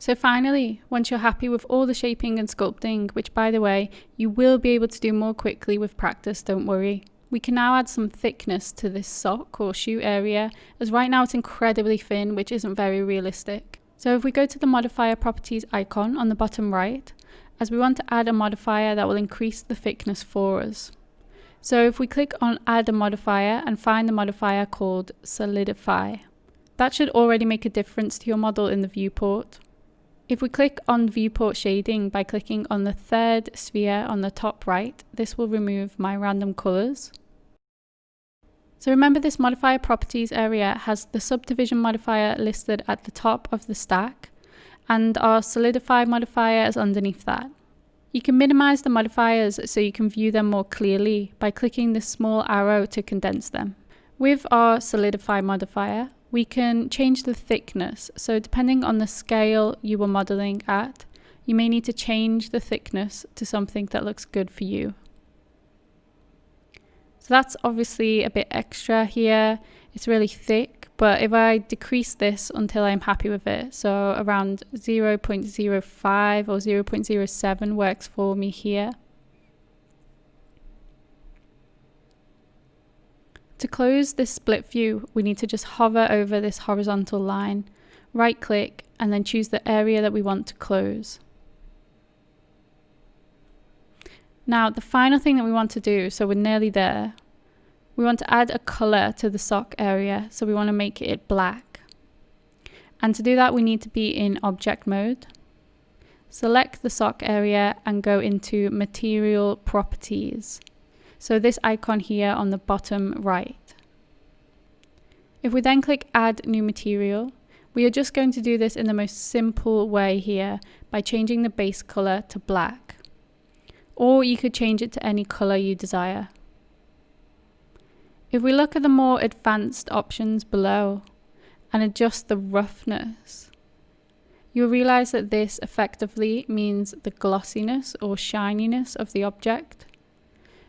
So finally, once you're happy with all the shaping and sculpting, which by the way, you will be able to do more quickly with practice, don't worry. We can now add some thickness to this sock or shoe area, as right now it's incredibly thin, which isn't very realistic. So if we go to the modifier properties icon on the bottom right, as we want to add a modifier that will increase the thickness for us. So if we click on add a modifier and find the modifier called solidify, that should already make a difference to your model in the viewport. If we click on viewport shading by clicking on the third sphere on the top right, this will remove my random colors. So remember, this modifier properties area has the subdivision modifier listed at the top of the stack, and our solidify modifier is underneath that. You can minimize the modifiers so you can view them more clearly by clicking this small arrow to condense them. With our solidify modifier, we can change the thickness, so depending on the scale you were modeling at, you may need to change the thickness to something that looks good for you. So that's obviously a bit extra here, it's really thick, but if I decrease this until I'm happy with it, so around 0.05 or 0.07 works for me here. To close this split view, we need to just hover over this horizontal line, right click, and then choose the area that we want to close. Now, the final thing that we want to do, so we're nearly there, we want to add a color to the sock area, so we want to make it black. And to do that, we need to be in object mode. Select the sock area and go into material properties. So this icon here on the bottom right. If we then click add new material, we are just going to do this in the most simple way here by changing the base color to black. Or you could change it to any color you desire. If we look at the more advanced options below and adjust the roughness, you'll realize that this effectively means the glossiness or shininess of the object.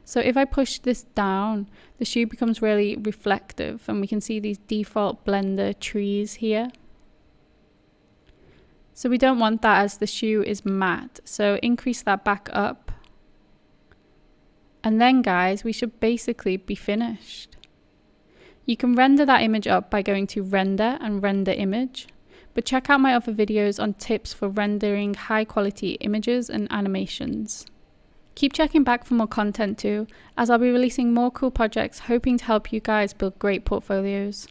So if I push this down, the shoe becomes really reflective and we can see these default Blender trees here. So we don't want that as the shoe is matte, so increase that back up. And then guys, we should basically be finished. You can render that image up by going to render and render image, but check out my other videos on tips for rendering high quality images and animations. Keep checking back for more content too, as I'll be releasing more cool projects hoping to help you guys build great portfolios.